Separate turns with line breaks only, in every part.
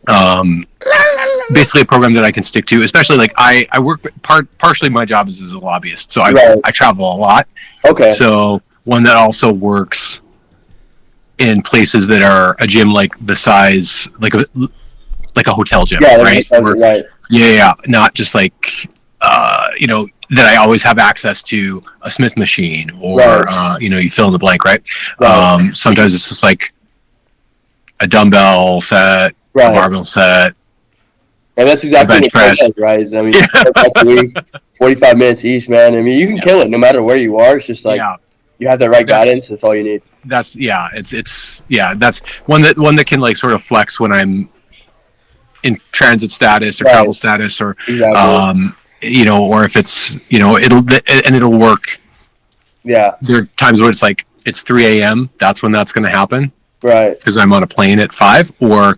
Um, Basically a program that I can stick to, especially like I work partially my job is as a lobbyist, so
Right.
I travel a lot.
Okay.
So one that also works in places that are a gym like the size like a hotel gym,
Yeah, like
right? Or,
right.
yeah, not just like that I always have access to a Smith machine or
Right.
you fill in the blank, right?
Right.
Sometimes it's just like a dumbbell set, a
Right.
barbell set,
And that's
a
exactly
bench
what Pro
press.
does, right? I mean,
Yeah,
45 minutes each, man. I mean, you can kill it no matter where you are. It's just like
yeah.
you have the right
That's
guidance. That's all you need.
that's yeah. It's yeah. That's one that can like sort of flex when I'm in transit status or
Right.
travel status or
Exactly.
or if it's it'll work.
Yeah.
There are times where it's like it's 3 a.m. That's when that's going to happen
Right.
because I'm on a plane at 5, or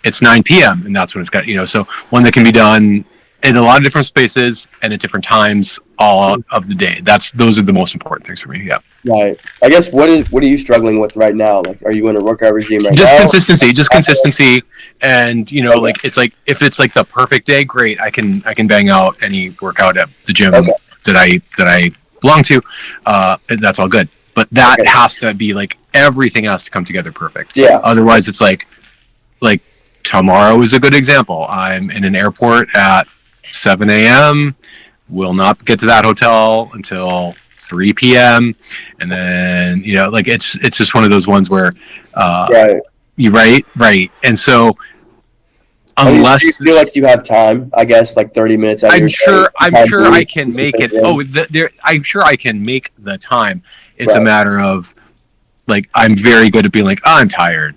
it's 9 p.m. and that's when it's got so one that can be done in a lot of different spaces and at different times all of the day. Those are the most important things for me. Yeah.
Right. I guess what are you struggling with right now? Like, are you in a workout regime right
Just
now?
consistency, and
Okay.
like it's like if it's like the perfect day, great. I can bang out any workout at the gym
Okay.
that I belong to. That's all good. But that
Okay.
has to be like everything has to come together perfect.
Yeah.
Otherwise, it's like tomorrow is a good example. I'm in an airport at 7 a.m. Will not get to that hotel until 3 p.m. And then like it's just one of those ones where
Right.
you right. And so
I mean,
unless
do you feel like you have time? I guess like 30 minutes out of your day.
I'm sure I can make it. I'm sure I can make the time. It's a
Right.
matter of like I'm very good at being like, oh, I'm tired.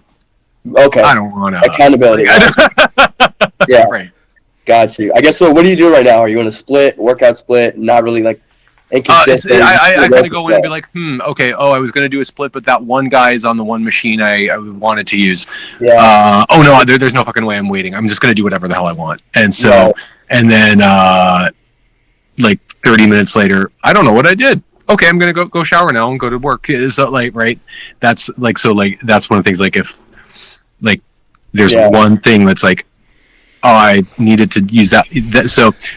Okay.
I don't want to
Accountability. Yeah.
Right.
Got you. I guess so. What are you doing right now? Are you in a workout split? Not really like inconsistent.
I kind of go in and be like, okay. Oh, I was going to do a split, but that one guy is on the one machine I wanted to use.
Yeah.
Oh no, there's no fucking way I'm waiting. I'm just going to do whatever the hell I want. And so,
Right.
and then like 30 minutes later, I don't know what I did. Okay, I'm going to go shower now and go to work. So like, right? That's like that's one of the things. Like if like there's one thing that's like, oh, I needed to use that.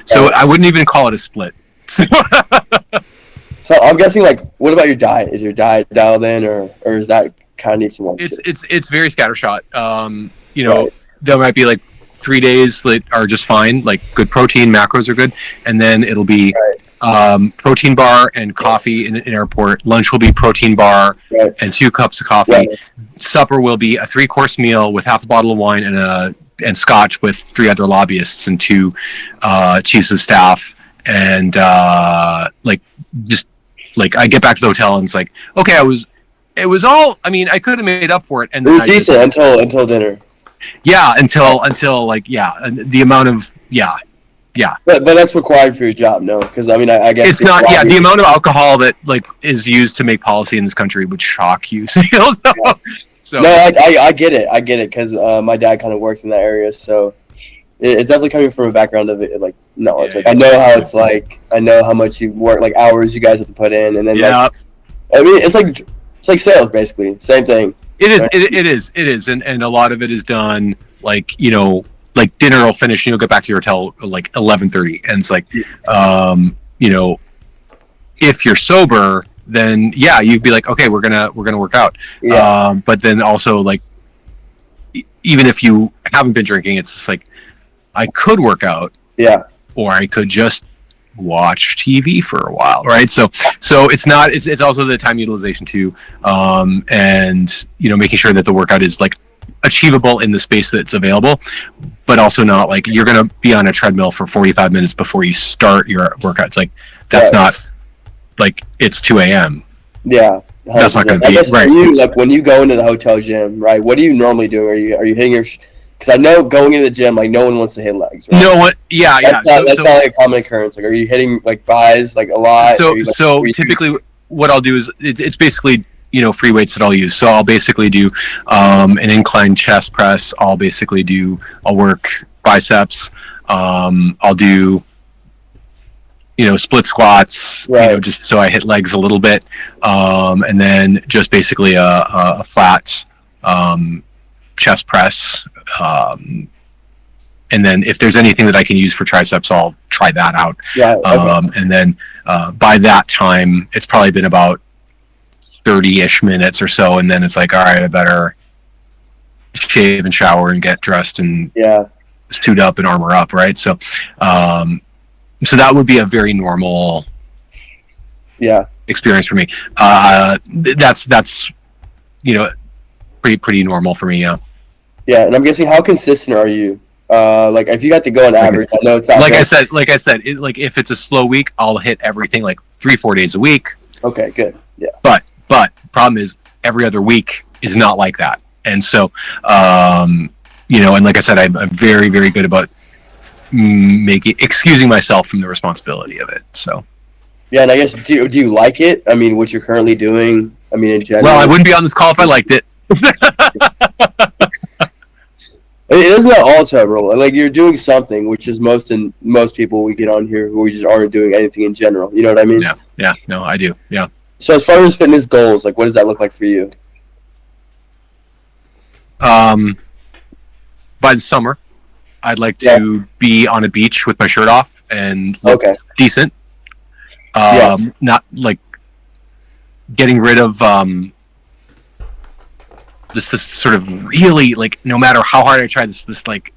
So I wouldn't even call it a split.
So I'm guessing, like, what about your diet? Is your diet dialed in, or is that kind of needs some work?
It's very scattershot.
Right.
There might be like 3 days that are just fine, like good protein, macros are good, and then it'll be protein bar and coffee in an airport. Lunch will be protein bar and 2 cups of coffee.
Right.
Supper will be a 3-course meal with half a bottle of wine and scotch with 3 other lobbyists and 2 chiefs of staff. And like just like I get back to the hotel and it's like, okay, it was all, I mean, I could have made up for it. And
it was decent until dinner.
Yeah, until like the amount of
But that's required for your job, no? Because I mean, I guess
it's not. Yeah, the amount of alcohol that like is used to make policy in this country would shock you. So
no, I get it. I get it because my dad kind of worked in that area, so it's definitely coming from a background of it. Like, no, it's like I know how it's like. I know how much you work, like hours you guys have to put in, and then like, I mean, it's like sales basically, same thing.
It is. Right? It is, and a lot of it is done like like dinner will finish and you'll get back to your hotel like 11:30, and it's like if you're sober, then you'd be like, okay, we're gonna work out. But then also like even if you haven't been drinking, it's just like I could work out, or I could just watch TV for a while, right? So it's not. It's also the time utilization too, and making sure that the workout is like achievable in the space that's available, but also not like you're gonna be on a treadmill for 45 minutes before you start your workout. It's like that's not like it's 2 a.m.
Yeah, 100%.
That's not gonna be right.
You, like when you go into the hotel gym, right? What do you normally do? Are you hitting your? Because I know going into the gym, like no one wants to hit legs. Right?
No one, that's
not like a common occurrence. Like, are you hitting like buys like a lot?
So typically, what I'll do is it's basically free weights that I'll use. So I'll basically do an incline chest press. I'll work biceps. I'll do split squats. Just so I hit legs a little bit, and then just basically a flat chest press And then if there's anything that I can use for triceps, I'll try that out.
Yeah. Okay.
And then by that time, it's probably been about 30-ish minutes or so, and then it's like, all right, I better shave and shower and get dressed and suit up and armor up, right? So, so that would be a very normal experience for me. That's pretty normal for me.
Yeah, and I'm guessing, how consistent are you? Like, if you got to go on average, I know it's not
like I said, like if it's a slow week, I'll hit everything like 3-4 days a week.
Okay, good. Yeah.
But problem is every other week is not like that, and so and like I said, I'm very, very good about excusing myself from the responsibility of it. So.
Yeah, and I guess do you like it? I mean, what you're currently doing. I mean, in general.
Well, I wouldn't be on this call if I liked it.
It isn't that all terrible. Like, you're doing something, which is most people we get on here who just aren't doing anything in general. You know what I mean?
Yeah. No, I do. Yeah.
So as far as fitness goals, like, what does that look like for you?
By the summer, I'd like to be on a beach with my shirt off and look decent. Not like getting rid of this sort of really, like, no matter how hard I try, this like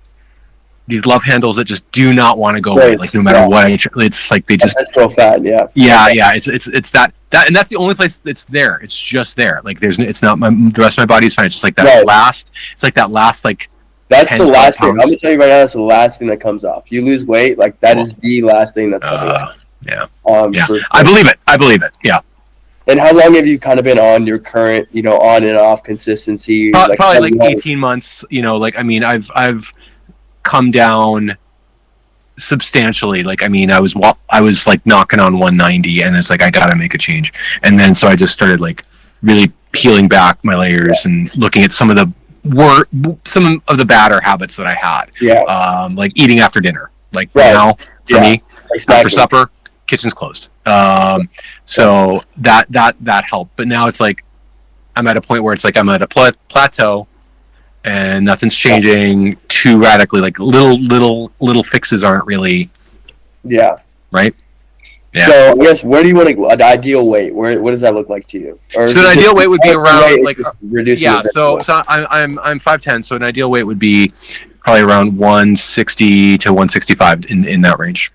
these love handles that just do not want to go away. Like, no matter what I try, it's like they just
so fat. Yeah.
It's that and that's the only place that's there. It's just there. Like, it's not the rest of my body's fine. It's just like that last. It's like that last, like.
That's the last thing. I'm gonna tell you right now. That's the last thing that comes off. You lose weight, like, that is the last thing that's coming off.
Yeah. I believe it. Yeah.
And how long have you kind of been on your current, on and off consistency?
Probably like 18 months. Like, I mean, I've come down substantially. Like, I mean, I was like knocking on 190, and it's like, I gotta make a change. And then so I just started like really peeling back my layers and looking at some of the badder habits that I had.
Yeah.
Like eating after dinner. Like now for me, after supper, kitchen's closed. So that helped. But now it's like I'm at a point where it's like I'm at a plateau, and nothing's changing too radically. Like little fixes aren't really.
Yeah.
Right. Yeah.
So I guess, where do you want to an ideal weight? What does that look like to you?
Or so an ideal weight would be around like
reducing.
Yeah. So I'm 5'10", so an ideal weight would be probably around 160 to 165 in that range.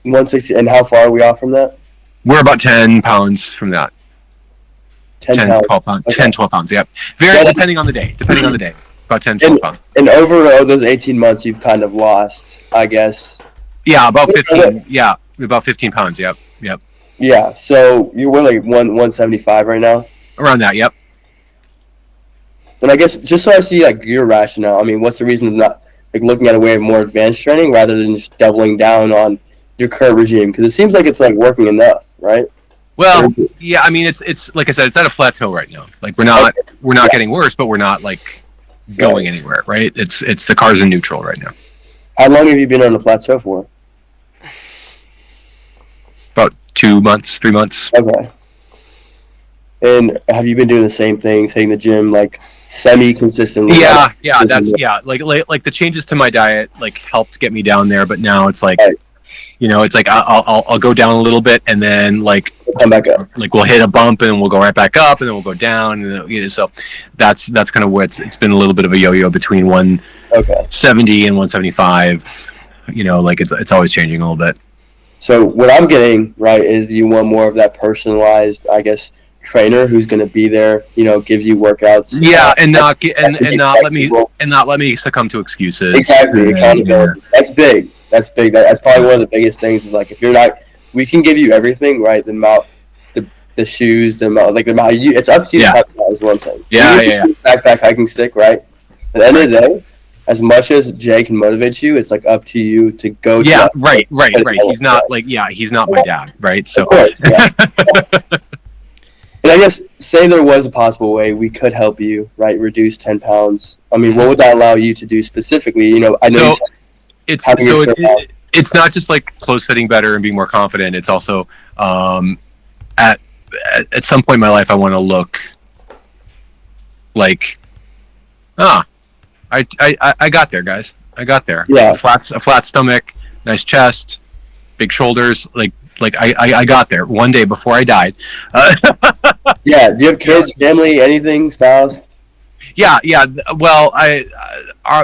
160, and how far are we off from that?
We're about 10 pounds from that. 10
pounds.
12 pounds. Okay. 10, 12 pounds, yep. Depending on the day. About 10, 12 pounds.
And over those 18 months, you've kind of lost, I guess.
Yeah, about 15. Yeah, about 15 pounds, yep.
Yeah, so you're like 175 right now?
Around that, yep.
And I guess, just so I see, like, your rationale, I mean, what's the reason of not, like, looking at a way of more advanced training rather than just doubling down on your current regime? Because it seems like it's, like, working enough, right?
Well, yeah, I mean, it's like I said, it's at a plateau right now. Like, we're not getting worse, but we're not, like, going anywhere, right? It's the car's in neutral right now.
How long have you been on the plateau for?
About 2 months, 3 months.
Okay. And have you been doing the same things, hitting the gym, like, semi-consistently?
Yeah, like the changes to my diet, like, helped get me down there, but now it's like, it's like I'll go down a little bit, and then like
come back up.
Like, we'll hit a bump and we'll go right back up, and then we'll go down, and so that's kind of what it's been a little bit of a yo-yo between 170 and 175. Like, it's always changing a little bit.
So what I'm getting right is you want more of that personalized, I guess, trainer who's going to be there, give you workouts.
Yeah, and not let me succumb to excuses.
Exactly, accountability. Yeah. That's big. That's big. That's probably one of the biggest things. Is like, if you're not, we can give you everything, right? The amount, the shoes, the amount, like the amount. It's up to you. Yeah. Is what I'm saying.
Yeah.
Backpack hiking stick, right? At the end of the day, as much as Jay can motivate you, it's like up to you to go.
Yeah, right. He's not he's not my dad, right? So.
Of course. Yeah. And I guess, say there was a possible way we could help you, right, reduce 10 pounds. I mean, what would that allow you to do specifically? I know.
It's not just like clothes fitting better and being more confident. It's also at some point in my life, I want to look like I got there, guys. I got there.
Yeah.
A flat stomach, nice chest, big shoulders. I got there one day before I died.
Yeah. Do you have kids, family, anything, spouse?
Yeah. Well,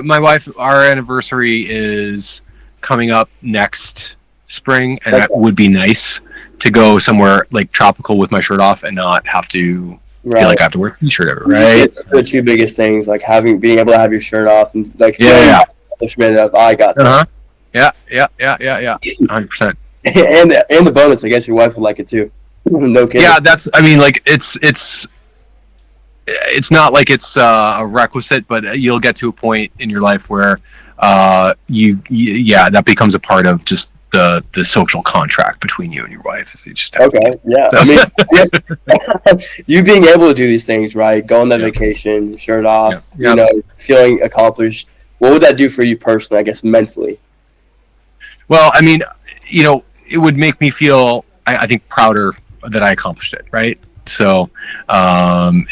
my wife, our anniversary is coming up next spring, and it would be nice to go somewhere like tropical with my shirt off and not have to feel like I have to wear a t-shirt ever, right?
The two biggest things, like being able to have your shirt off and like
accomplishment
of I got that.
Yeah, 100%.
And the bonus, I guess your wife would like it too. No kidding.
Yeah, it's not like it's a requisite, but you'll get to a point in your life where that becomes a part of just the social contract between you and your wife. Is just
okay, yeah. So. I mean, you being able to do these things, right? Go on that vacation, shirt off, feeling accomplished. What would that do for you personally? I guess mentally.
Well, I mean, it would make me feel, I think, prouder that I accomplished it, right? So, some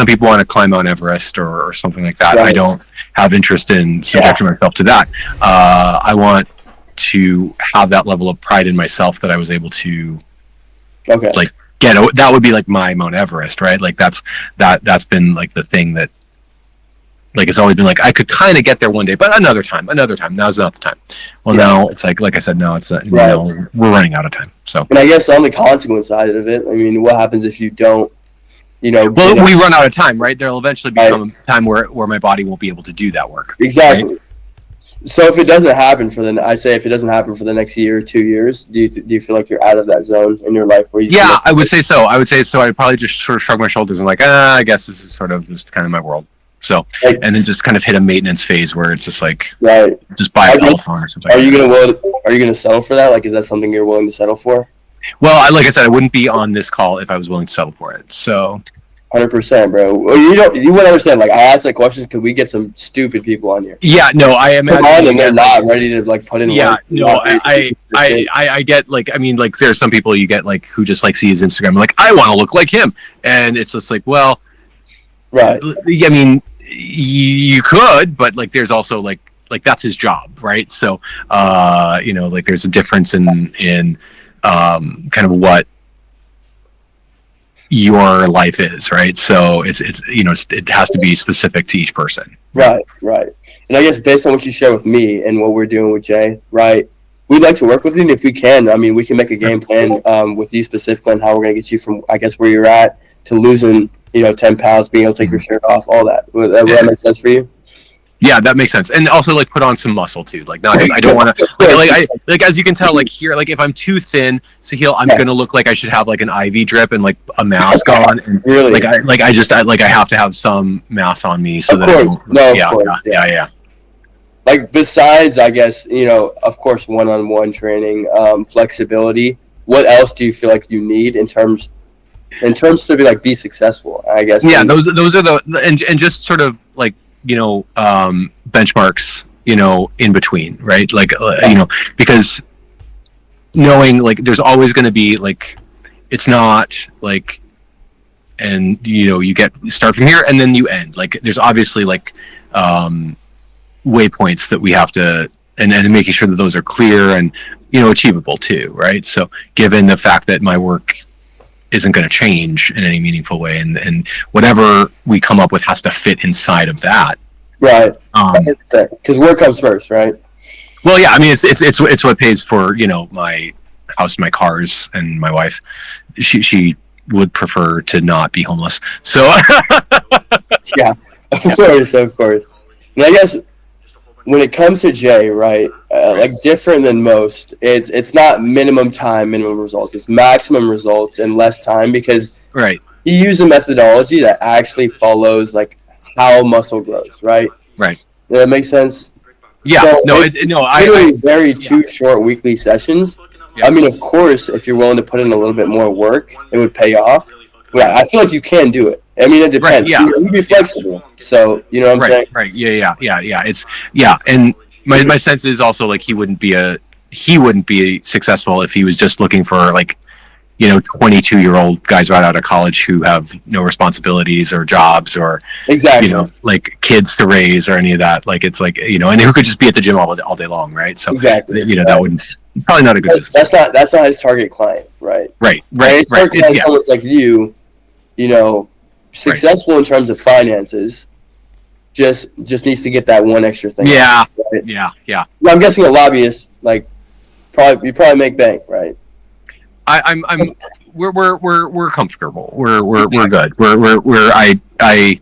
people want to climb Mount Everest or something like that. Right. I don't have interest in subjecting myself to that. I want to have that level of pride in myself that I was able to, get. That would be like my Mount Everest, right? Like that's been like the thing that, like, it's always been like I could kind of get there one day, but another time. Now's not the time. Well, now it's like I said, now it's we're running out of time. So,
and I guess on the consequence side of it, I mean, what happens if you don't?
Well, we run out of time, right? There'll eventually become a time where my body won't be able to do that work.
Exactly.
Right?
So if it doesn't happen for the next year or 2 years, do you feel like you're out of that zone in your life where you?
Yeah, I would say so. I'd probably just sort of shrug my shoulders and I guess this is sort of just kind of my world. So, and then just kind of hit a maintenance phase where it's just like, just buy a telephone or something.
Are you gonna settle for that? Like, is that something you're willing to settle for?
Well, like I said, I wouldn't be on this call if I was willing to settle for it. So,
100%, bro. Well, you wouldn't understand. Like, I asked that question because we get some stupid people on here.
Yeah, no, I imagine.
And they're not ready to put in.
Yeah, no, I get there's some people you get who just see his Instagram, like, I want to look like him, and it's just like, well,
right.
I mean, you could, but there's also like that's his job, right? So there's a difference in kind of what your life is, right? So it has to be specific to each person.
Right. And I guess based on what you share with me and what we're doing with Jay, right, we'd like to work with you, and if we can, I mean, we can make a game plan with you specifically on how we're going to get you from, I guess, where you're at to losing 10 pounds, being able to take your shirt off, all that. Would that make sense for you?
Yeah, that makes sense. And also put on some muscle too. I don't want to as you can tell, here, if I'm too thin, Sahil, I'm going to look like I should have an IV drip and a mask on. And
really?
I have to have some mass on me so
of course.
Yeah.
Besides, I guess, of course, one-on-one training, flexibility, what else do you feel like you need in terms to be successful, I guess?
Yeah, those are and just sort of benchmarks, in between, right? Because knowing there's always going to be it's not and you start from here and then you end. There's obviously waypoints that we have to and making sure that those are clear and achievable too, right? So given the fact that my work isn't going to change in any meaningful way, and whatever we come up with has to fit inside of that.
Right. Because work comes first, right?
Well, yeah. I mean, it's what pays for my house, my cars, and my wife. She would prefer to not be homeless. So.
Yeah, of course. And I guess when it comes to Jay, right, different than most, it's not minimum time, minimum results. It's maximum results in less time because he used a methodology that actually follows how muscle grows, right?
Right.
Does that make sense?
Yeah.
So I two short weekly sessions. Yeah. I mean, of course, if you're willing to put in a little bit more work, it would pay off. Yeah, I feel like you can do it. I mean, it depends.
Right, yeah.
You be flexible. So, you know what I'm saying?
Right. Yeah. It's and my sense is also he wouldn't be successful if he was just looking for 22-year-old guys right out of college who have no responsibilities or jobs or
Exactly.
like kids to raise or any of that. Like it's like and who could just be at the gym all day long, right? So
Exactly.
that wouldn't probably not a good business.
That's not his target client, right?
Right.
And his target client is someone like you, successful in terms of finances. Just needs to get that one extra thing.
Yeah.
Right?
Yeah.
I'm guessing a lobbyist, like, you probably make bank, right?
We're comfortable. We're good. I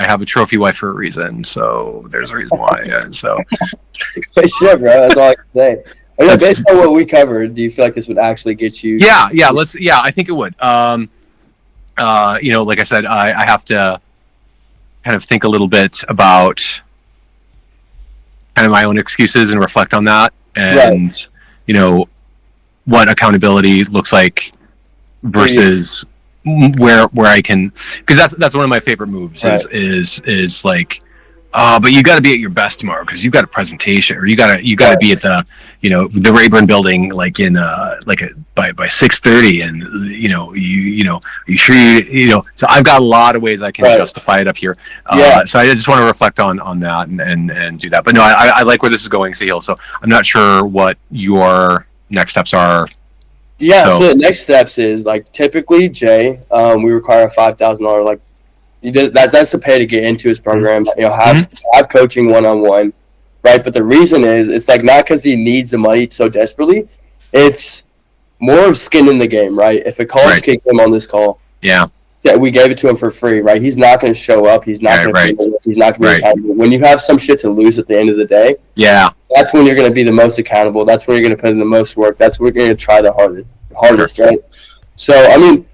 have a trophy wife for a reason, so there's a reason why. Yeah, so
shit, bro. That's all I can say. Based on what we covered, do you feel like this would actually get you?
Yeah. I think it would. Like I said, I have to kind of think a little bit about kind of my own excuses and reflect on that, and what accountability looks like versus where I can, because that's one of my favorite moves is like, but you got to be at your best tomorrow because you've got a presentation, or you got to be at the the Rayburn building by 6:30, and you sure so I've got a lot of ways I can justify it up here. So I just want to reflect on that and do that. But no, I like where this is going, Sahil. So I'm not sure what your next steps are.
Yeah, so the next steps is, like, typically, Jay, we require a $5,000, like, that's the pay to get into his program. Have coaching one-on-one, right? But the reason is, it's like not because he needs the money so desperately. It's more of skin in the game, right? If a college kid came on this call, we gave it to him for free, right? He's not going to show up. He's not going to. He's not going to be accountable. When you have some shit to lose at the end of the day, that's when you're going to be the most accountable. That's when you're going to put in the most work. That's when you're going to try the hardest, right? So, I mean,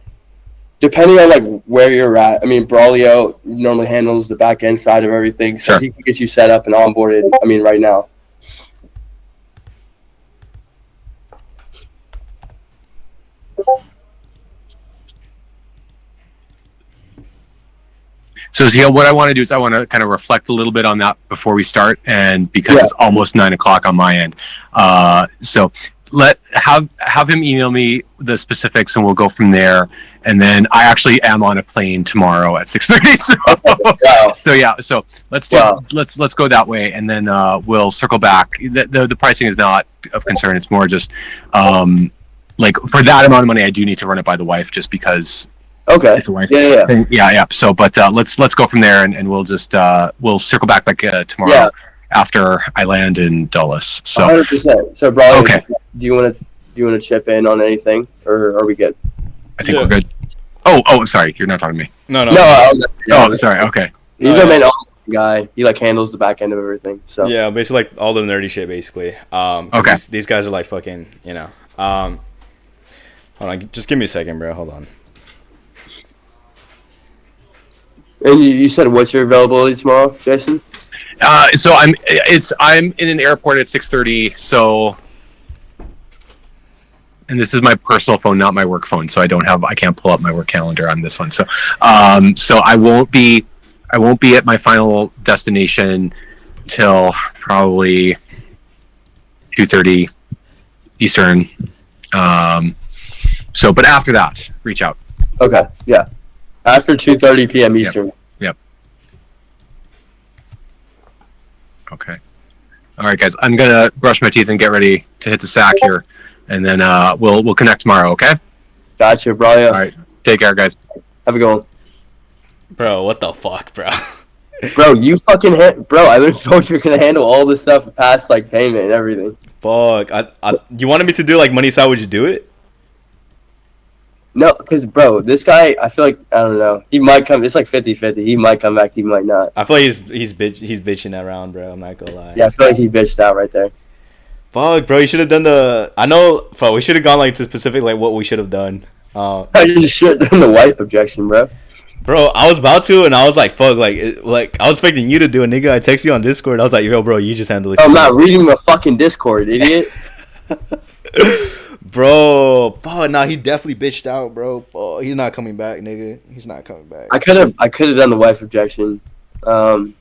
depending on, like, where you're at, I mean, Braulio normally handles the back end side of everything, so he can get you set up and onboarded, I mean, right now.
So, what I want to do is I want to kind of reflect a little bit on that before we start, and because it's almost 9:00 on my end, so have him email me the specifics, and we'll go from there. And then I actually am on a plane tomorrow at 6:30. So let's go that way, and then we'll circle back. The pricing is not of concern. It's more just like, for that amount of money, I do need to run it by the wife, just because.
Okay.
It's a wife thing. Yeah. So, but let's go from there, and we'll just we'll circle back tomorrow after I land in Dulles. So
100%. So, Brian, do you want to chip in on anything, or are we good?
I think we're good. Oh, sorry, you're not talking to me.
No.
Sorry. Okay.
He's our main guy. He, like, handles the back end of everything. So
yeah, basically, like, all the nerdy shit, basically.
Okay.
These guys are like fucking, hold on, just give me a second, bro. Hold on.
And you said, what's your availability tomorrow, Jason?
So I'm in an airport at 6:30. So, and this is my personal phone, not my work phone. So I can't pull up my work calendar on this one. So, so I won't be at my final destination till probably 2:30 Eastern. So, but after that, reach out.
Okay. Yeah. After 2:30 p.m. Eastern.
Yep. Okay. All right, guys. I'm gonna brush my teeth and get ready to hit the sack here, and then we'll connect tomorrow. Okay.
Gotcha, bro. Yeah.
All right. Take care, guys.
Have a good one.
Bro, what the fuck, bro?
Bro, you fucking bro. I literally told you you're gonna handle all this stuff past, like, payment and everything.
Fuck. You wanted me to do, like, money side? Would you do it?
No, because, bro, this guy, I feel like, I don't know. He might come. It's like 50-50. He might come back. He might not.
I feel like he's bitching that round, bro. I'm not gonna lie.
Yeah, I feel like he bitched out right there.
Fuck, bro. You should have done we should have gone, like, to specific, like, what we should have done.
You should have done the wife objection, bro.
Bro, I was about to, and I was like, fuck, like I was expecting you to do it, nigga. I texted you on Discord. I was like, yo, bro, you just handle it.
I'm not reading the fucking Discord, idiot.
Bro, he definitely bitched out, bro. Oh, he's not coming back, nigga. He's not coming back.
I could have done the wife objection.
Can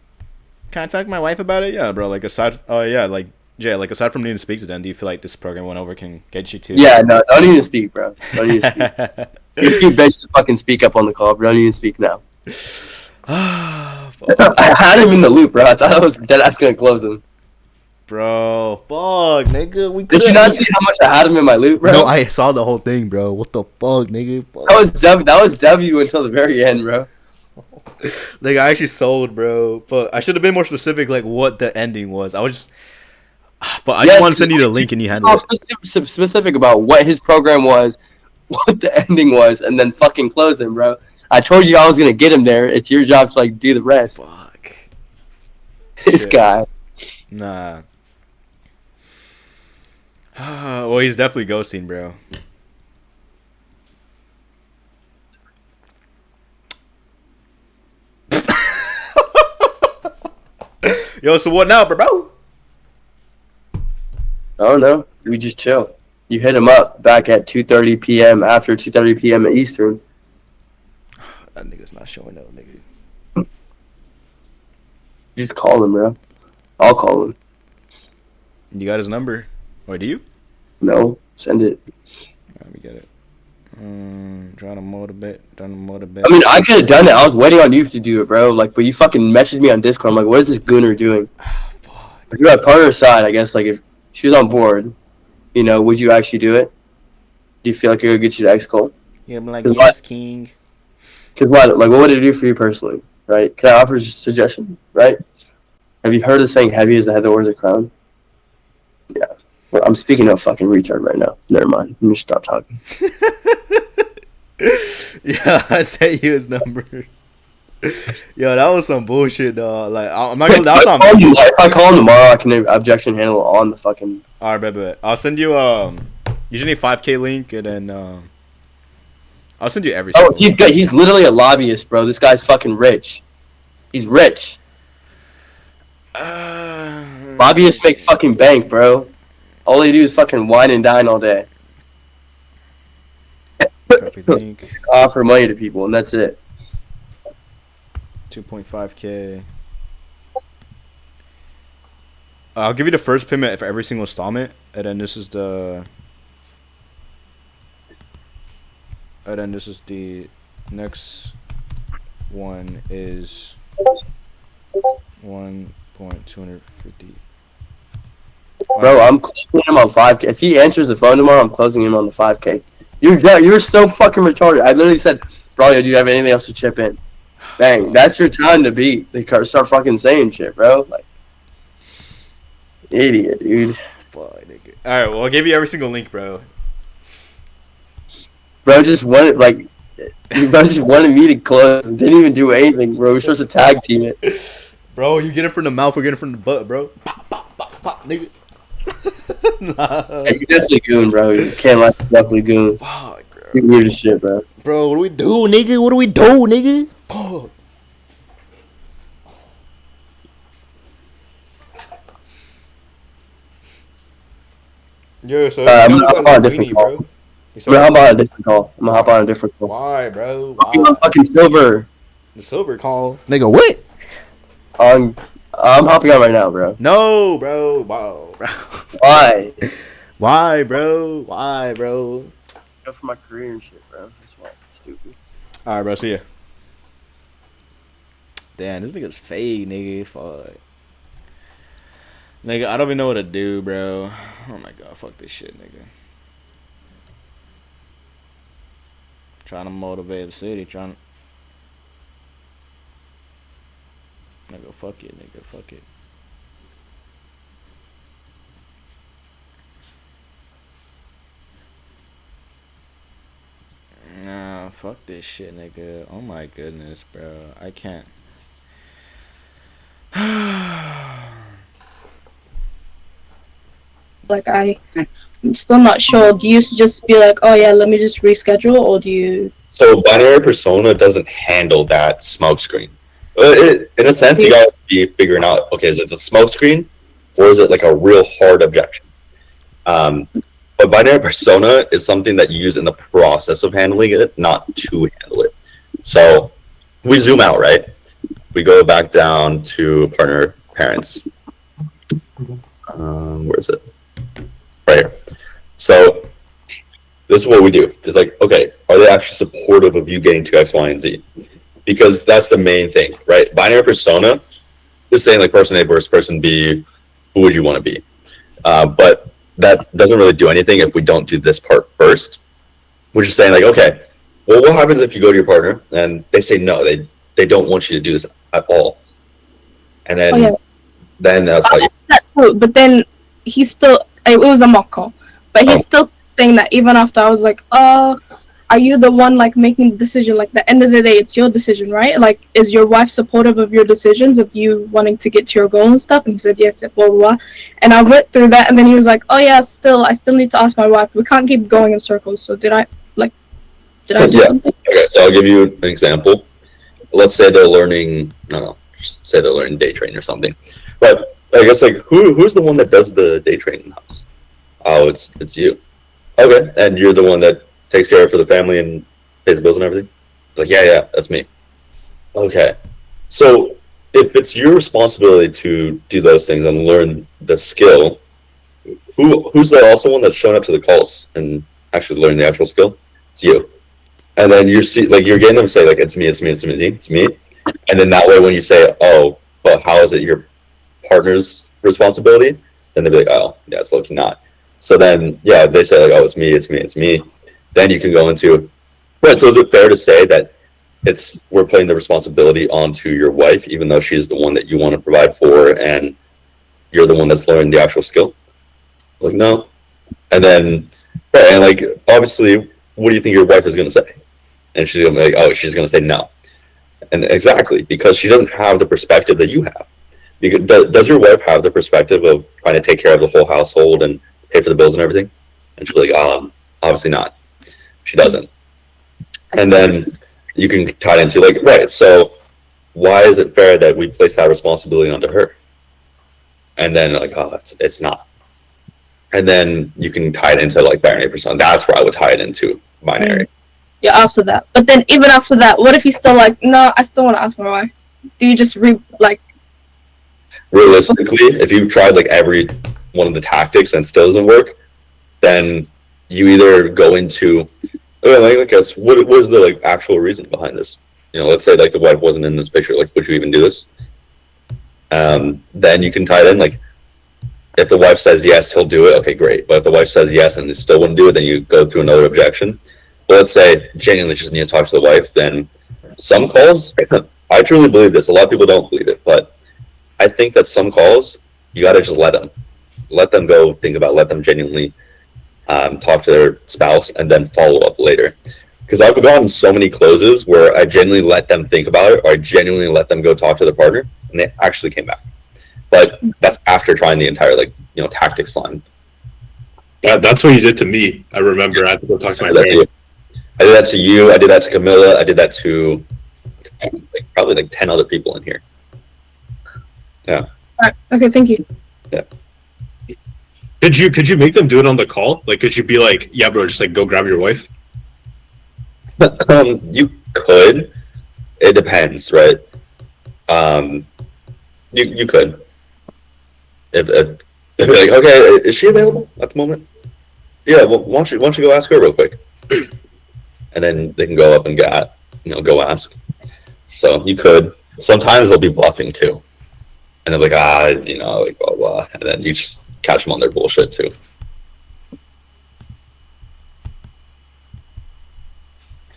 I talk to my wife about it? Yeah, bro. Like, aside, like, Jay, like aside from needing to speak to them, do you feel like this program went over can get you to?
Yeah, no, don't even speak, bro. Don't even speak. You bitch to fucking speak up on the call, bro. Don't even speak now. I had him in the loop, bro. I thought I was dead ass gonna close him.
Bro, fuck, nigga.
Did you not see how much I had him in my loop, bro?
No, I saw the whole thing, bro. What the fuck, nigga? Fuck.
That was W until the very end, bro.
Like I actually sold, bro. But I should have been more specific, like what the ending was. I was just, but I just want to send you the link and you handle it.
Specific about what his program was, what the ending was, and then fucking close him, bro. I told you I was gonna get him there. It's your job to like do the rest.
Fuck.
This guy.
Nah. Well, he's definitely ghosting, bro. Yo, so what now, bro?
I don't know. We just chill. You hit him up back at 2:30 p.m. after 2:30 p.m. at Eastern.
That nigga's not showing up, nigga.
Just call him, bro. I'll call him.
You got his number? Or do you?
No, send it.
Let me get it. Trying to motivate.
I mean, I could have done it. I was waiting on you to do it, bro. Like, but you fucking messaged me on Discord. I'm like, what is this gooner doing? If you're at partner's side, I guess, like, if she was on board, you know, would you actually do it? Do you feel like it would get you to X-Call?
Yeah, I'm like, yes, king.
Because what? Like, what would it do for you personally, right? Can I offer a suggestion, right? Have you heard the saying, heavy as the head that wears a crown? Yeah. Well, I'm speaking of fucking retard right now. Never mind. Let me stop talking.
Yeah, I sent you his number. Yo, that was some bullshit, dog. Like, I'm not gonna. That's not.
If I call him tomorrow, I can objection handle on the fucking.
All right, bet. I'll send you you just need 5K link and then I'll send you everything.
Oh, he's literally a lobbyist, bro. This guy's fucking rich. He's rich. Lobbyists make fucking bank, bro. All they do is fucking wine and dine all day. Offer money to people, and that's it.
2.5K. I'll give you the first payment for every single installment, and then this is the. And then this is the next one is 1.250.
Bro, I'm closing him on 5K. If he answers the phone tomorrow, I'm closing him on the 5K. You're so fucking retarded. I literally said, bro, do you have anything else to chip in? Bang, that's your time to beat. They start fucking saying shit, bro. Like, idiot, dude.
Fuck, nigga. All right, well, I'll give you every single link, bro.
Bro just wanted me to close. Didn't even do anything, bro. We're supposed to tag team it.
Bro, you get it from the mouth, we get it from the butt, bro. Pop, pop, pop, pop, nigga. Nah.
Yeah, you definitely goon, bro. You can't lie. Definitely goon.
Fuck, bro.
You weird as shit, bro.
Bro, what do we do, nigga? What do we do, nigga? Fuck. Yeah, so
I'm gonna hop on a different call. I'm gonna hop on a different call.
Why, bro?
Why? I'm on fucking silver.
The silver call. Nigga, what?
I'm hopping on right now, bro.
No, bro. Wow, bro.
Why?
Why, bro? Why, bro?
Go for my career and shit, bro. That's why. Stupid.
Alright, bro. See ya. Damn, this nigga's fade, nigga. Fuck. Nigga, I don't even know what to do, bro. Oh my god, fuck this shit, nigga. Trying to motivate the city, Nigga, fuck it, nigga, fuck it. Nah, fuck this shit, nigga. Oh my goodness, bro. I can't.
Like, I'm still not sure. Do you just be like, oh yeah, let me just reschedule, or do you?
So binary persona doesn't handle that smoke screen. In a sense, you gotta be figuring out, okay, is it a smoke screen or is it like a real hard objection? But binary persona is something that you use in the process of handling it, not to handle it. So we zoom out, right? We go back down to partner parents. Where is it? Right here. So this is what we do. It's like, okay, are they actually supportive of you getting to X, Y, and Z? Because that's the main thing, right? Binary persona is saying like person A versus person B, who would you want to be? But that doesn't really do anything if we don't do this part first. We're just saying like, okay, well, what happens if you go to your partner and they say no, they don't want you to do this at all, and then then that's like.
But then he's still. It was a mock call, but he's still saying that even after I was like, are you the one like making the decision? Like, at the end of the day, it's your decision, right? Like, is your wife supportive of your decisions, of you wanting to get to your goal and stuff? And he said yes, blah blah blah. And I went through that, and then he was like, oh yeah, I still need to ask my wife. We can't keep going in circles. So did I do something?
Okay, so I'll give you an example. Let's say they're learning, just say they're learning day trading or something. But I guess like who's the one that does the day trading in the house? Oh, it's you. Okay, and you're the one that takes care of for the family and pays the bills and everything? Like, yeah, that's me. Okay. So if it's your responsibility to do those things and learn the skill, who's the also one that's showing up to the calls and actually learning the actual skill? It's you. And then you're getting them to say like it's me. And then that way when you say, oh, but how is it your partner's responsibility? Then they'll be like, oh, yeah, it's low-key not. So then, yeah, they say like, oh, it's me. Then you can go into, right, so is it fair to say that we're putting the responsibility onto your wife, even though she's the one that you want to provide for and you're the one that's learning the actual skill? Like, no. And then, right, and like, obviously, what do you think your wife is going to say? And she's going to be like, oh, she's going to say no. And exactly, because she doesn't have the perspective that you have. Because, does your wife have the perspective of trying to take care of the whole household and pay for the bills and everything? And she's like, obviously not. She doesn't. And then you can tie it into like, right, so why is it fair that we place that responsibility onto her? And then like, oh, it's not. And then you can tie it into like binary persona. That's where I would tie it into binary.
Yeah, after that. But then even after that, what if he's still like, no, I still want to ask my wife? Do you just
realistically, if you've tried like every one of the tactics and it still doesn't work, then you either go into, I guess, what was the like actual reason behind this? Let's say like the wife wasn't in this picture. Like, would you even do this? Then you can tie it in. Like, if the wife says yes, he'll do it. Okay, great. But if the wife says yes and they still wouldn't do it, then you go through another objection. But let's say genuinely just need to talk to the wife. Then some calls, I truly believe this. A lot of people don't believe it, but I think that some calls you got to just let them go. Let them genuinely talk to their spouse and then follow up later. Because I've gotten so many closes where I genuinely let them think about it, or I genuinely let them go talk to their partner, and they actually came back. But that's after trying the entire tactics line.
That's what you did to me. I remember I had to go talk to my parents.
I did that to you. I did that to Camilla. I did that to probably 10 other people in here. Yeah.
All right. Okay. Thank you.
Yeah.
Could you make them do it on the call? Like, could you be like, yeah, bro, just like go grab your wife?
You could. It depends, right? You could. If they'd be like, okay, is she available at the moment? Yeah. Well, why don't you go ask her real quick, and then they can go up and go ask. So you could. Sometimes they'll be bluffing too, and they're like, blah blah, and then you just catch them on their bullshit too.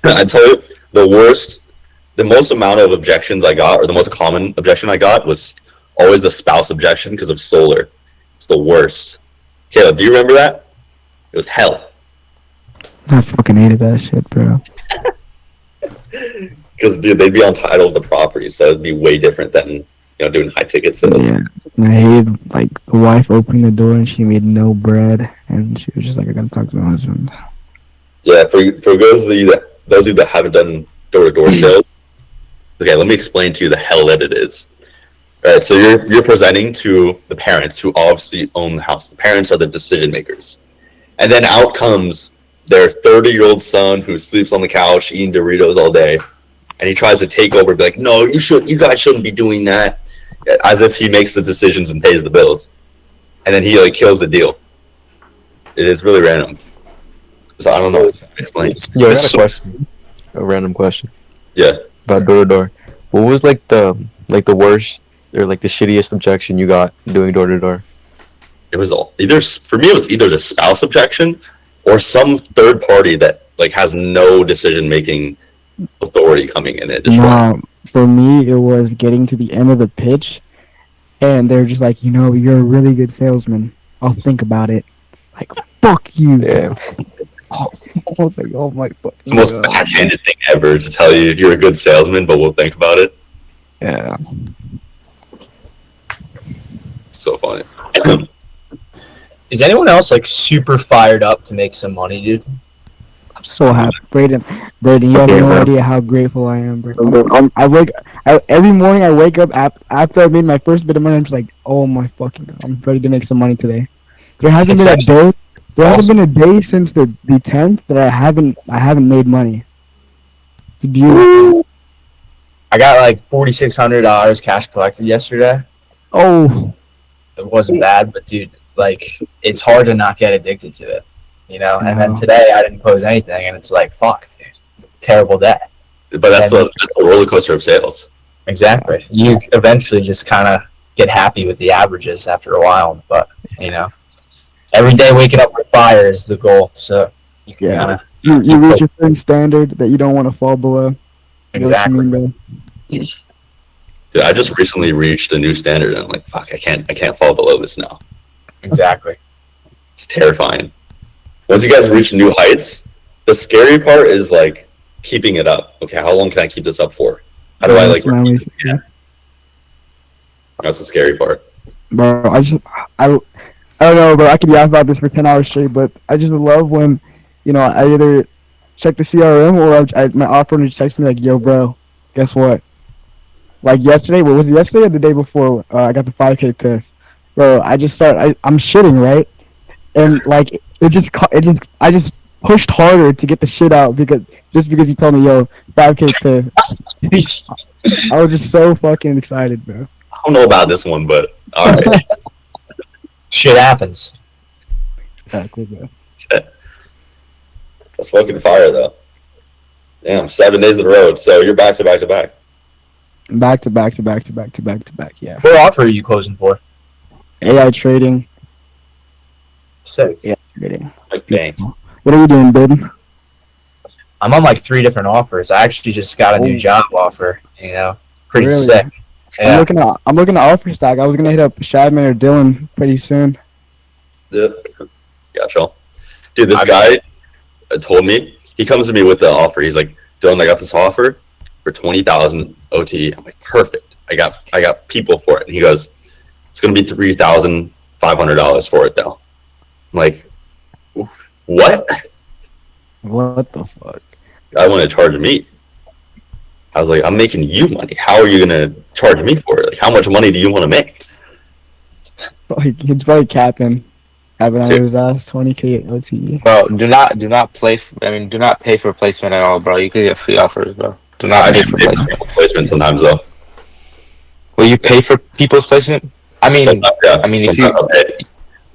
I tell you, the most amount of objections I got, or the most common objection I got, was always the spouse objection because of solar. It's the worst. Caleb, do you remember that? It was hell.
I fucking hated that shit, bro.
Because dude, they'd be on title of the property, so it'd be way different than doing high ticket sales.
Yeah, and I hated the wife opened the door and she made no bread, and she was just like, "I gotta talk to my husband."
Yeah, for those of you that haven't done door-to-door sales, okay, let me explain to you the hell that it is. All right, so you're presenting to the parents who obviously own the house. The parents are the decision makers, and then out comes their 30-year-old son who sleeps on the couch eating Doritos all day, and he tries to take over, be like, "No, you guys shouldn't be doing that," as if he makes the decisions and pays the bills. and then he like kills the deal. It is really random. So I don't know what to explain.
Yo, I have a question. A random question.
Yeah.
About door to door. What was like the worst or like the shittiest objection you got doing door to door?
It was either for me. It was either the spouse objection or some third party that like has no decision making authority coming in it.
No, for me, it was getting to the end of the pitch, and they're just like, you're a really good salesman. I'll think about it. Like, fuck you.
Yeah.
Oh, I was like, oh my fucking
It's the most
God.
backhanded thing ever to tell you you're a good salesman, but we'll think about it.
Yeah.
So funny.
Is anyone else like super fired up to make some money, dude?
I'm so happy. Braden, you have no idea how grateful I am, bro. Every morning I wake up after I made my first bit of money, I'm just like, oh my fucking God, I'm ready to make some money today. There hasn't been a day. There hasn't been a day since the 10th that I haven't made money. It's beautiful.
I got like $4,600 cash collected yesterday.
Oh,
It wasn't bad, but dude, like it's hard to not get addicted to it, And then
No.
today I didn't close anything, and it's like, fuck, dude, terrible day.
But that's the roller coaster of sales.
Exactly. You eventually just kind of get happy with the averages after a while, but every day waking up with fire is the goal. So you can
Yeah.
kind of
you reach a certain standard that you don't want to fall below. You know what I
exactly.
mean, bro?
Dude, I just recently reached a new standard, and I'm like, fuck, I can't fall below this now.
Exactly.
It's terrifying. Once you guys reach new heights, the scary part is like keeping it up. Okay, how long can I keep this up for? How do I like?
That's my way- yeah.
That's the scary part.
Bro, I don't know, bro. I could yap about this for 10 hours straight, but I just love when, I either check the CRM or my operator just texts me like, yo, bro, guess what? Like yesterday, what was it, yesterday or the day before? I got the 5K piff. Bro, I'm shitting, right? And like, I just pushed harder to get the shit out because he told me, yo, 5K piff. I was just so fucking excited, bro.
I don't know about this one, but all right.
Shit happens.
Exactly, bro.
That's fucking fire, though. Damn, 7 days in a row. So you're back to back to back.
Back to back, yeah.
What offer are you closing for?
AI trading.
Sick.
Yeah, trading.
Like, dang.
What are we doing, babe?
I'm on like 3 different offers. I actually just got a new job offer. Pretty
Really?
sick. Yeah.
I'm looking at offer stack. I was gonna hit up Shadman or Dylan pretty soon.
Yeah. Gotcha. Dude, this guy told me, he comes to me with the offer. He's like, Dylan, I got this offer for 20,000 OT. I'm like, perfect. I got people for it. And he goes, it's gonna be $3,500 for it though. I'm like, what?
What the fuck?
I want to charge me. I was like, I'm making you money. How are you gonna charge me for it? Like, how much money do you want to make?
He's probably capping on
Dude.
his ass 20K OT.
Bro, do not pay for placement at all, bro. You could get free offers, bro. Do not
I
pay
should
for
pay for
placement.
people's placement sometimes though.
Will you pay for people's placement? I mean,
Sometimes, yeah.
I mean, if
Sometimes
you,
I'll pay.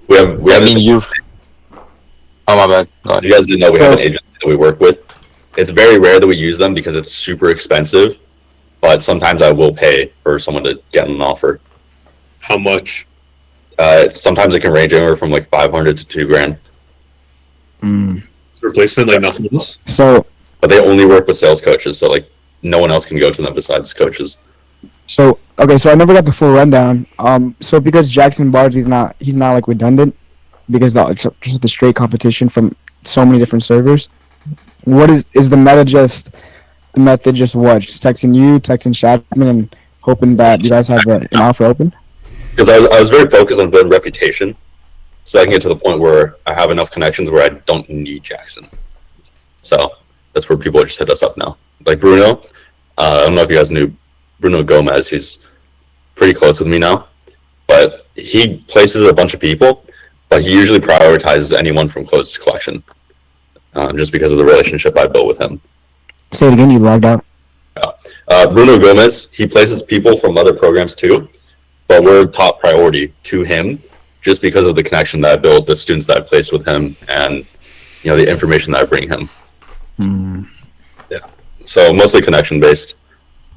We have
I
this-
mean, you. Oh my bad. Go ahead.
you guys didn't know we
So-
have an agency that we work with. It's very rare that we use them because it's super expensive. But sometimes I will pay for someone to get an offer.
How much?
Sometimes it can range anywhere from like 500 to $2,000.
Replacement like nothing else?
So
But they only work with sales coaches, so like no one else can go to them besides coaches.
okay, so I never got the full rundown. So because Jackson Bardsley's he's not like redundant because just the straight competition from so many different servers. What is the method just what? Just texting you, texting Shadman, and hoping that you guys have an offer open?
Because I was very focused on building reputation, so I can get to the point where I have enough connections where I don't need Jackson. So that's where people just hit us up now. Like Bruno, I don't know if you guys knew Bruno Gomez. He's pretty close with me now, but he places a bunch of people, but he usually prioritizes anyone from closest collection, just because of the relationship I built with him.
Say it again. You logged out.
Bruno Gomez, he places people from other programs too, but we're top priority to him just because of the connection that I built, the students that I placed with him, and the information that I bring him. Yeah. So mostly connection based,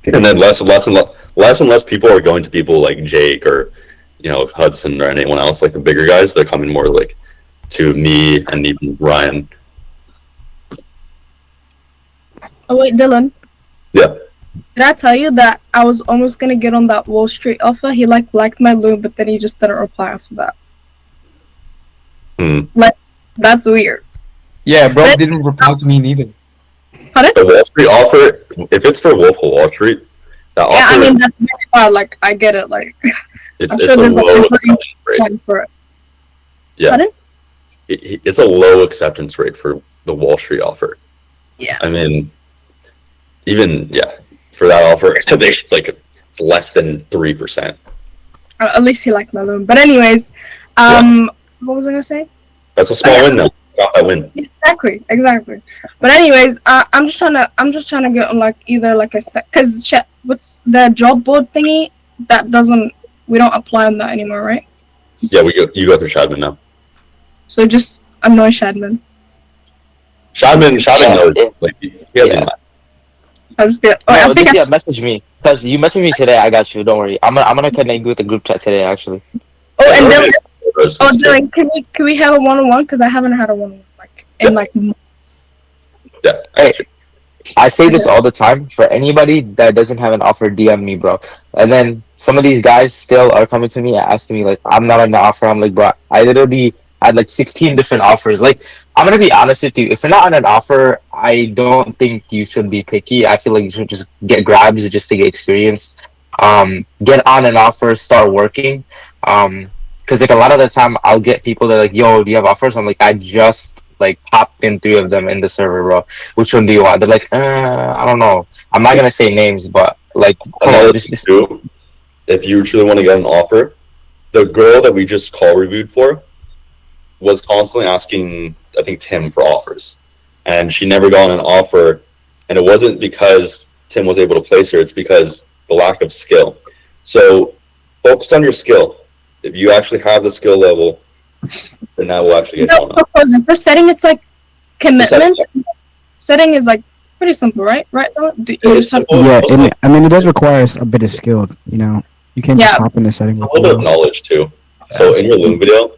and then less and less people are going to people like Jake or Hudson or anyone else, like the bigger guys. They're coming more like to me and even Ryan.
Oh wait, Dylan.
Yeah.
Did I tell you that I was almost gonna get on that Wall Street offer? He liked my loom, but then he just didn't reply after that. Like, that's weird.
Yeah, bro didn't reply to me neither.
Pardon?
The Wall Street offer, if it's for Wolf of Wall Street, that offer.
Yeah, I mean that's very hard. Like, I get it. Like, I'm
it's
sure
a
there's
low
like
acceptance rate.
for it.
Yeah.
Pardon?
It's a low acceptance rate for the Wall Street offer.
Yeah.
I mean, even for that offer, I think it's less than 3%.
At least he liked my loom. But anyways, what was I gonna say?
That's a small win, though. Got that win.
Exactly. But anyways, I'm just trying to get on like either like a because what's the job board thingy that we don't apply on that anymore, right?
Yeah, you go through Shadman now.
So just annoy Shadman.
Shadman knows. Like, he hasn't.
I'm just gonna. Oh,
No, just message me because you messaged me today. I got you. Don't worry. I'm gonna connect you with the group chat today. Actually.
Oh, and then Dylan, can we have a 1-on-1? Because I haven't had a 1-on-1 in months.
Yeah.
Hey, I say this all the time. For anybody that doesn't have an offer, DM me, bro. And then some of these guys still are coming to me asking me like, I'm not on the offer. I'm like, bro, I literally had like 16 different offers. Like, I'm gonna be honest with you. If you're not on an offer, I don't think you should be picky. I feel like you should just get grabs just to get experience. Get on an offer, start working. Because like a lot of the time I'll get people that are like, yo, do you have offers? I'm like, I just like popped in 3 of them in the server, bro. Which one do you want? They're like, I don't know. I'm not gonna say names, but like, come on, just
do. If you truly want to get an offer, the girl that we just call reviewed for was constantly asking, I think, Tim for offers, and she never got an offer. And it wasn't because Tim was able to place her; it's because the lack of skill. So focus on your skill. If you actually have the skill level, then that will actually get you on.
For setting, it's like commitment. Setting is like pretty simple, right?
I mean, it does require a bit of skill. You can't just hop into settings.
It's a little bit of knowledge too. So in your Loom video,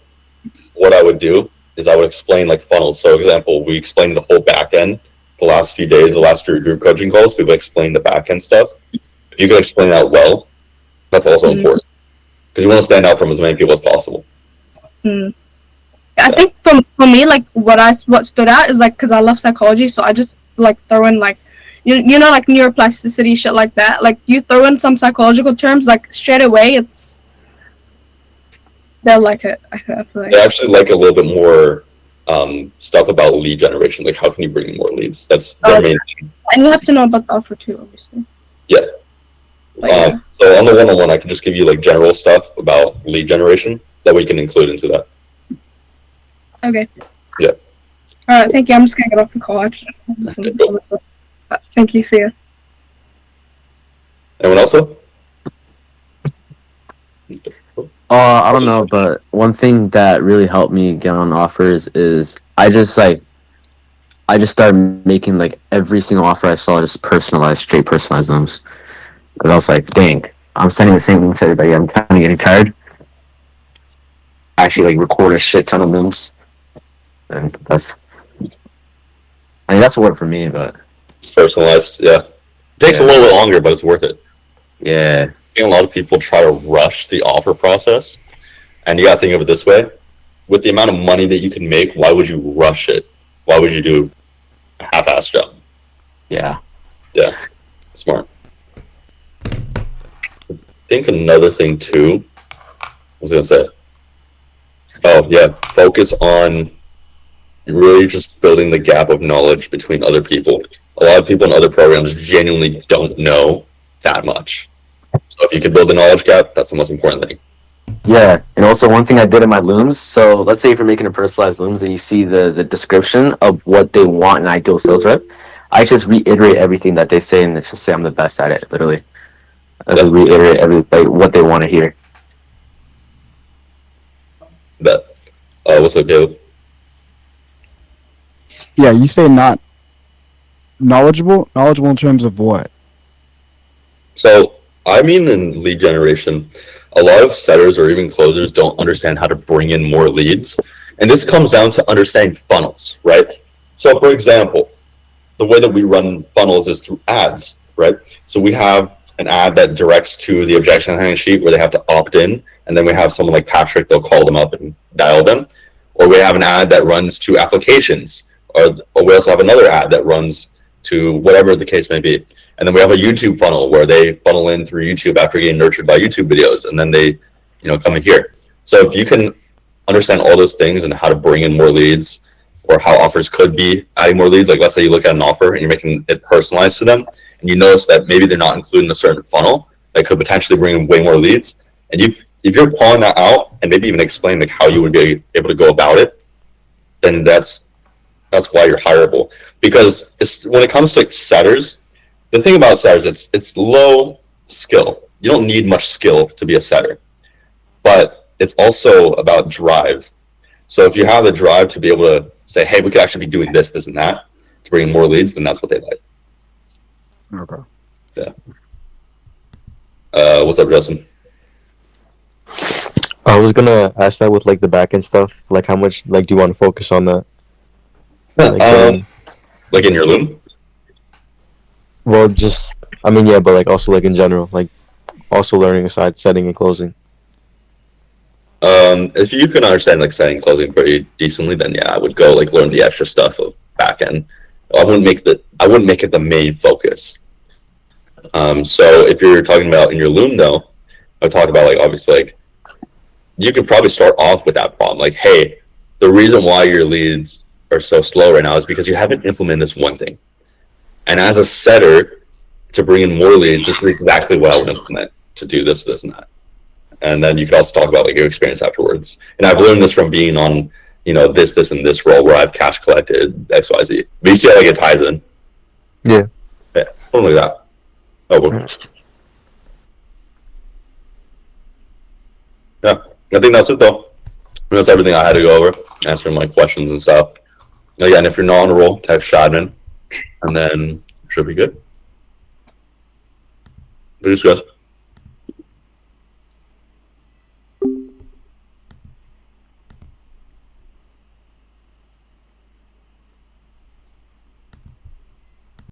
what I would do is I would explain like funnels. So, for example, we explained the whole back end the last few days, the last few group coaching calls. We would explain the back end stuff. If you can explain that well, that's also important. Because you want to stand out from as many people as possible.
I think for me, like what stood out is like because I love psychology, so I just like throw in like you know like neuroplasticity shit like that. Like you throw in some psychological terms, like straight away they'll like it. I feel like
they actually like a little bit more stuff about lead generation. Like how can you bring in more leads? That's their main thing.
And you have to know about the offer too, obviously.
Yeah. So on the 1-on-1, I can just give you like general stuff about lead generation that we can include into that.
Okay.
Yeah.
All right. Thank you. I'm just gonna get off the call. Thank you. See ya.
Anyone else?
I don't know, but one thing that really helped me get on offers is I just started making like every single offer I saw just straight personalized looms. Because I was like, dang, I'm sending the same looms to everybody. I'm kind of getting tired. I actually like record a shit ton of looms, and that's work for me. But
it's personalized, yeah. It takes a little bit longer, but it's worth it.
Yeah.
I think a lot of people try to rush the offer process, and you gotta think of it this way: with the amount of money that you can make, why would you rush it? Why would you do a half-ass job?
Yeah.
Yeah. Smart. I think another thing too. What was I gonna say? Oh yeah, focus on really just building the gap of knowledge between other people. A lot of people in other programs genuinely don't know that much. So if you can build a knowledge gap, that's the most important thing.
Yeah, and also one thing I did in my looms, so let's say if you're making a personalized looms and you see the description of what they want in an ideal sales rep, I just reiterate everything that they say and just say I'm the best at it, literally. I just reiterate what they want to hear.
Bet. What's up, Caleb?
Yeah, you say not knowledgeable. Knowledgeable in terms of what?
So, I mean, in lead generation, a lot of setters or even closers don't understand how to bring in more leads. And this comes down to understanding funnels, right? So, for example, the way that we run funnels is through ads, right? So we have an ad that directs to the objection handling sheet where they have to opt in. And then we have someone like Patrick, they'll call them up and dial them. Or we have an ad that runs to applications. Or we also have another ad that runs to whatever the case may be. And then we have a YouTube funnel where they funnel in through YouTube after getting nurtured by YouTube videos. And then they, come in here. So if you can understand all those things and how to bring in more leads, or how offers could be adding more leads. Like let's say you look at an offer and you're making it personalized to them, and you notice that maybe they're not including a certain funnel that could potentially bring in way more leads. And if you're calling that out and maybe even explain like how you would be able to go about it, then that's why you're hireable. Because when it comes to setters, the thing about setters, it's low skill. You don't need much skill to be a setter, but it's also about drive. So if you have the drive to be able to say, hey, we could actually be doing this, this, and that to bring in more leads, then that's what they like.
Okay.
Yeah. What's up, Justin?
I was gonna ask that with like the back end stuff. Like, how much like do you want to focus on that?
Like in your Loom?
Well, yeah, but like also like in general, like also learning aside setting and closing.
If you can understand like setting and closing pretty decently, then yeah, I would go like learn the extra stuff of back end. I wouldn't make it the main focus. So if you're talking about in your Loom though, I talk about like obviously like you could probably start off with that problem. Like, hey, the reason why your leads are so slow right now is because you haven't implemented this one thing. And as a setter, to bring in more leads, this is exactly what I would implement to do this, this, and that. And then you could also talk about like your experience afterwards. And I've learned this from being on, this, and this role where I've cash collected X, Y, Z. But you see how like it ties in?
Yeah.
Yeah, something like that. Oh, well. Yeah, I think that's it though. That's everything I had to go over, answering my questions and stuff. Again, if you're not on a roll, text Shadman, and then it should be good. Peace, guys.